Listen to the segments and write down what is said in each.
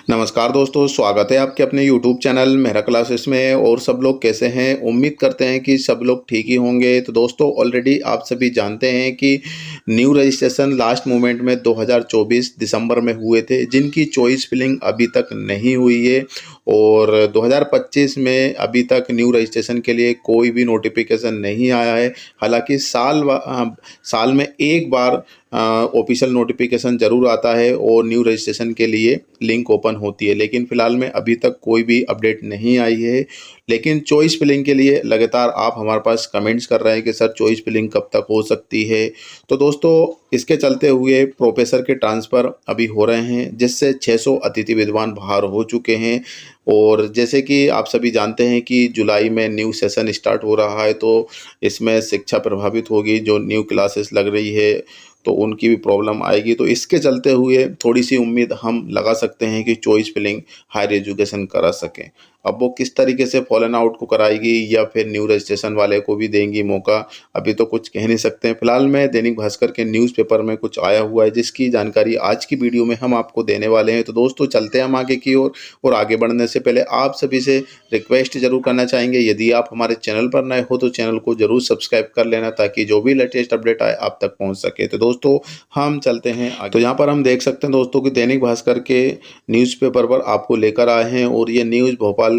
नमस्कार दोस्तों, स्वागत है आपके अपने YouTube चैनल मेहरा क्लासेस में। और सब लोग कैसे हैं? उम्मीद करते हैं कि सब लोग ठीक ही होंगे। तो दोस्तों, ऑलरेडी आप सभी जानते हैं कि न्यू रजिस्ट्रेशन लास्ट मोमेंट में 2024 दिसंबर में हुए थे, जिनकी चॉइस फिलिंग अभी तक नहीं हुई है। और 2025 में अभी तक न्यू रजिस्ट्रेशन के लिए कोई भी नोटिफिकेशन नहीं आया है। हालांकि साल में एक बार ऑफिशियल नोटिफिकेशन ज़रूर आता है और न्यू रजिस्ट्रेशन के लिए लिंक ओपन होती है, लेकिन फ़िलहाल में अभी तक कोई भी अपडेट नहीं आई है। लेकिन चॉइस फिलिंग के लिए लगातार आप हमारे पास कमेंट्स कर रहे हैं कि सर चॉइस फिलिंग कब तक हो सकती है। तो दोस्तों, इसके चलते हुए प्रोफेसर के ट्रांसफ़र अभी हो रहे हैं, जिससे 600 अतिथि विद्वान बाहर हो चुके हैं। और जैसे कि आप सभी जानते हैं कि जुलाई में न्यू सेशन स्टार्ट हो रहा है, तो इसमें शिक्षा प्रभावित होगी। जो न्यू क्लासेस लग रही है तो उनकी भी प्रॉब्लम आएगी। तो इसके चलते हुए थोड़ी सी उम्मीद हम लगा सकते हैं कि चॉइस फिलिंग हायर एजुकेशन करा सकें। अब वो किस तरीके से फॉलन आउट को कराएगी या फिर न्यू रजिस्ट्रेशन वाले को भी देंगी मौका, अभी तो कुछ कह नहीं सकते हैं। फिलहाल में दैनिक भास्कर के न्यूज़पेपर में कुछ आया हुआ है, जिसकी जानकारी आज की वीडियो में हम आपको देने वाले हैं। तो दोस्तों, चलते हैं हम आगे की ओर। और आगे बढ़ने से पहले आप सभी से रिक्वेस्ट जरूर करना चाहेंगे, यदि आप हमारे चैनल पर नए हो तो चैनल को जरूर सब्सक्राइब कर लेना, ताकि जो भी लेटेस्ट अपडेट आए आप तक पहुंच सके। तो दोस्तों, हम चलते हैं आगे। तो यहाँ पर हम देख सकते हैं दोस्तों कि दैनिक भास्कर के न्यूज़पेपर पर आपको लेकर आए हैं, और ये न्यूज़ भोपाल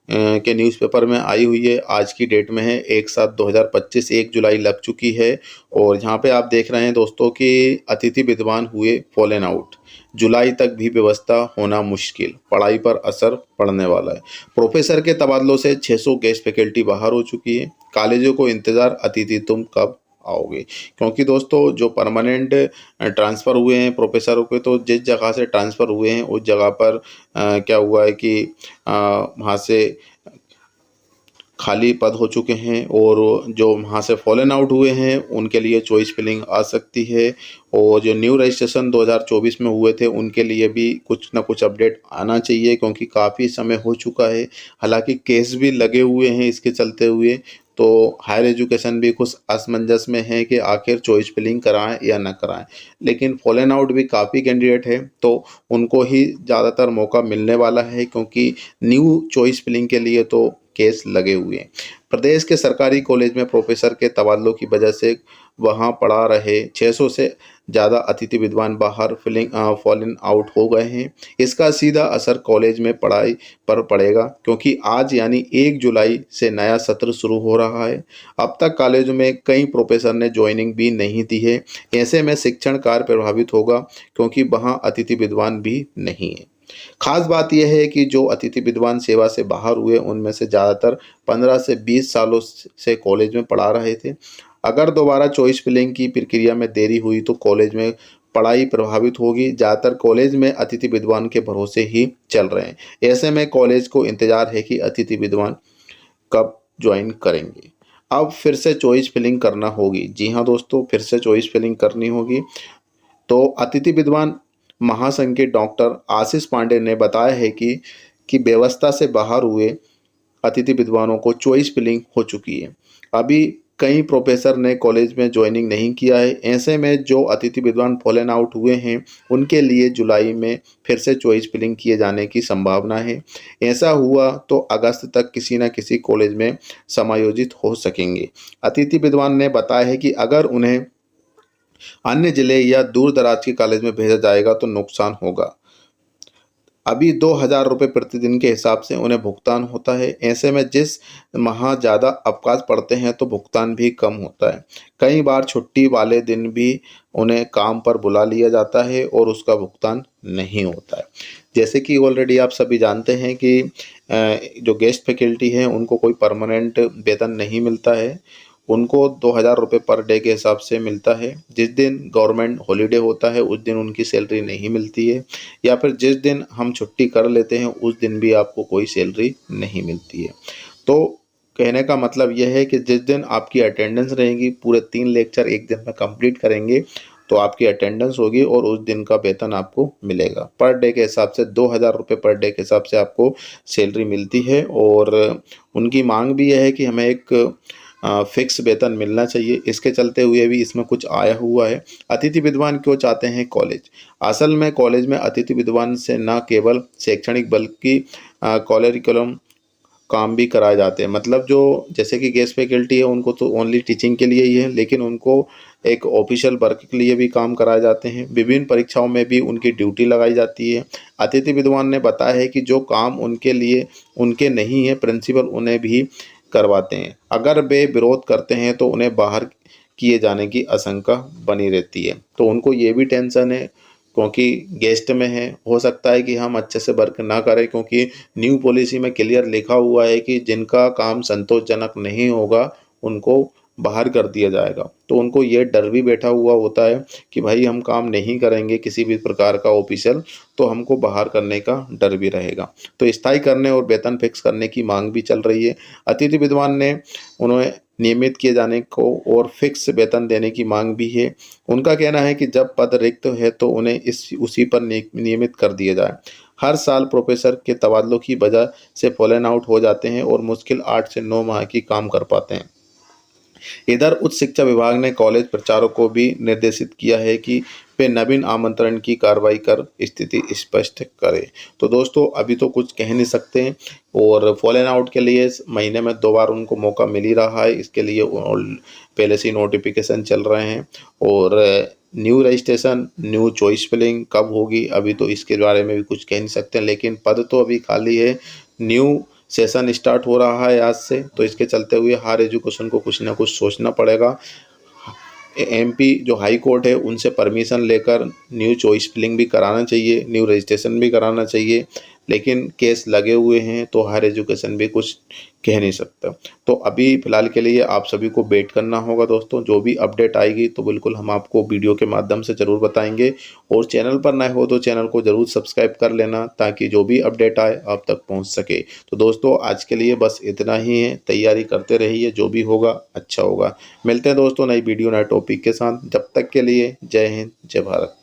के न्यूज़पेपर में आई हुई है। आज की डेट में है 1/7/2025, 1 जुलाई लग चुकी है। और यहाँ पे आप देख रहे हैं दोस्तों कि अतिथि विद्वान हुए फॉलन आउट, जुलाई तक भी व्यवस्था होना मुश्किल, पढ़ाई पर असर पड़ने वाला है। प्रोफेसर के तबादलों से 600 गेस्ट फैकल्टी बाहर हो चुकी है। कॉलेजों को इंतजार, अतिथि तुम कब आओगे। क्योंकि दोस्तों, जो परमानेंट ट्रांसफ़र हुए हैं प्रोफेसरों के, तो जिस जगह से ट्रांसफ़र हुए हैं उस जगह पर क्या हुआ है कि वहाँ से खाली पद हो चुके हैं, और जो वहाँ से फॉलन आउट हुए हैं उनके लिए चॉइस फिलिंग आ सकती है। और जो न्यू रजिस्ट्रेशन 2024 में हुए थे उनके लिए भी कुछ ना कुछ अपडेट आना चाहिए, क्योंकि काफ़ी समय हो चुका है। हालांकि केस भी लगे हुए हैं इसके चलते हुए। तो हायर एजुकेशन भी कुछ असमंजस में है कि आखिर चॉइस फिलिंग कराएं या ना कराएं। लेकिन फॉलन आउट भी काफ़ी कैंडिडेट है, तो उनको ही ज़्यादातर मौका मिलने वाला है, क्योंकि न्यू चॉइस फिलिंग के लिए तो केस लगे हुए हैं। प्रदेश के सरकारी कॉलेज में प्रोफेसर के तबादलों की वजह से वहां पढ़ा रहे 600 से ज़्यादा अतिथि विद्वान बाहर फॉलन आउट हो गए हैं। इसका सीधा असर कॉलेज में पढ़ाई पर पड़ेगा, क्योंकि आज यानी 1 जुलाई से नया सत्र शुरू हो रहा है। अब तक कॉलेजों में कई प्रोफेसर ने ज्वाइनिंग भी नहीं दी है। ऐसे में शिक्षण कार्य प्रभावित होगा, क्योंकि वहाँ अतिथि विद्वान भी नहीं है। खास बात यह है कि जो अतिथि विद्वान सेवा से बाहर हुए उनमें से ज़्यादातर 15 से 20 सालों से कॉलेज में पढ़ा रहे थे। अगर दोबारा चॉइस फिलिंग की प्रक्रिया में देरी हुई तो कॉलेज में पढ़ाई प्रभावित होगी। ज़्यादातर कॉलेज में अतिथि विद्वान के भरोसे ही चल रहे हैं। ऐसे में कॉलेज को इंतजार है कि अतिथि विद्वान कब ज्वाइन करेंगे। अब फिर से चॉइस फिलिंग करना होगी। जी हाँ दोस्तों, फिर से चॉइस फिलिंग करनी होगी। तो अतिथि विद्वान महासंघ के डॉक्टर आशीष पांडे ने बताया है कि व्यवस्था से बाहर हुए अतिथि विद्वानों को चॉइस फिलिंग हो चुकी है। अभी कई प्रोफेसर ने कॉलेज में ज्वाइनिंग नहीं किया है। ऐसे में जो अतिथि विद्वान फॉलन आउट हुए हैं उनके लिए जुलाई में फिर से चॉइस फिलिंग किए जाने की संभावना है। ऐसा हुआ तो अगस्त तक किसी न किसी कॉलेज में समायोजित हो सकेंगे। अतिथि विद्वान ने बताया है कि अगर उन्हें अन्य जिले या दूर दराज के कॉलेज में भेजा जाएगा तो नुकसान होगा। अभी 2,000 रुपये प्रतिदिन के हिसाब से उन्हें भुगतान होता है। ऐसे में जिस माह ज़्यादा अवकाश पड़ते हैं तो भुगतान भी कम होता है। कई बार छुट्टी वाले दिन भी उन्हें काम पर बुला लिया जाता है और उसका भुगतान नहीं होता है। जैसे कि ऑलरेडी आप सभी जानते हैं कि जो गेस्ट फैकल्टी हैं उनको कोई परमानेंट वेतन नहीं मिलता है। उनको 2,000 रुपये पर डे के हिसाब से मिलता है। जिस दिन गवर्नमेंट हॉलीडे होता है उस दिन उनकी सैलरी नहीं मिलती है, या फिर जिस दिन हम छुट्टी कर लेते हैं उस दिन भी आपको कोई सैलरी नहीं मिलती है। तो कहने का मतलब यह है कि जिस दिन आपकी अटेंडेंस रहेगी, पूरे 3 लेक्चर एक दिन में कंप्लीट करेंगे तो आपकी अटेंडेंस होगी और उस दिन का वेतन आपको मिलेगा। पर डे के हिसाब से 2,000 रुपये पर डे के हिसाब से आपको सैलरी मिलती है। और उनकी मांग भी यह है कि हमें एक फिक्स वेतन मिलना चाहिए। इसके चलते हुए भी इसमें कुछ आया हुआ है। अतिथि विद्वान क्यों चाहते हैं कॉलेज? असल में कॉलेज में अतिथि विद्वान से न केवल शैक्षणिक बल्कि करिकुलम काम भी कराए जाते हैं। मतलब जो जैसे कि गेस्ट फैकल्टी है उनको तो ओनली टीचिंग के लिए ही है, लेकिन उनको एक ऑफिशियल वर्क के लिए भी काम कराए जाते हैं। विभिन्न परीक्षाओं में भी उनकी ड्यूटी लगाई जाती है। अतिथि विद्वान ने बताया है कि जो काम उनके लिए उनके नहीं है, प्रिंसिपल उन्हें भी करवाते हैं। अगर वे विरोध करते हैं तो उन्हें बाहर किए जाने की आशंका बनी रहती है। तो उनको ये भी टेंशन है क्योंकि गेस्ट में है, हो सकता है कि हम अच्छे से वर्क ना करें, क्योंकि न्यू पॉलिसी में क्लियर लिखा हुआ है कि जिनका काम संतोषजनक नहीं होगा उनको बाहर कर दिया जाएगा। तो उनको ये डर भी बैठा हुआ होता है कि भाई हम काम नहीं करेंगे किसी भी प्रकार का ऑफिशियल, तो हमको बाहर करने का डर भी रहेगा। तो स्थायी करने और वेतन फिक्स करने की मांग भी चल रही है। अतिथि विद्वान ने उन्हें नियमित किए जाने को और फिक्स वेतन देने की मांग भी है। उनका कहना है कि जब पद रिक्त है तो उन्हें इस उसी पर नियमित कर दिया जाए। हर साल प्रोफेसर के तबादलों की वजह से फॉलन आउट हो जाते हैं और मुश्किल 8 से 9 माह की काम कर पाते हैं। इधर उच्च शिक्षा विभाग ने कॉलेज प्रचारकों को भी निर्देशित किया है कि वे नवीन आमंत्रण की कार्रवाई कर स्थिति स्पष्ट करें। तो दोस्तों अभी तो कुछ कह नहीं सकते हैं और फॉलन आउट के लिए महीने में 2 बार उनको मौका मिल ही रहा है। इसके लिए पहले से नोटिफिकेशन चल रहे हैं और new registration new choice filling कब होगी अभी तो इसके बारे में भी कुछ कह नहीं सकते, लेकिन पद तो अभी खाली है। न्यू सेशन स्टार्ट हो रहा है आज से, तो इसके चलते हुए हायर एजुकेशन को कुछ ना कुछ सोचना पड़ेगा। एमपी जो हाई कोर्ट है उनसे परमिशन लेकर न्यू चॉइस फिलिंग भी कराना चाहिए, न्यू रजिस्ट्रेशन भी कराना चाहिए, लेकिन केस लगे हुए हैं तो हायर एजुकेशन भी कुछ कह नहीं सकता। तो अभी फ़िलहाल के लिए आप सभी को वेट करना होगा दोस्तों। जो भी अपडेट आएगी तो बिल्कुल हम आपको वीडियो के माध्यम से ज़रूर बताएंगे और चैनल पर नए हो तो चैनल को ज़रूर सब्सक्राइब कर लेना ताकि जो भी अपडेट आए आप तक पहुंच सके। तो दोस्तों आज के लिए बस इतना ही है, तैयारी करते रहिए, जो भी होगा अच्छा होगा। मिलते हैं दोस्तों नई वीडियो नए टॉपिक के साथ, जब तक के लिए जय हिंद जय भारत।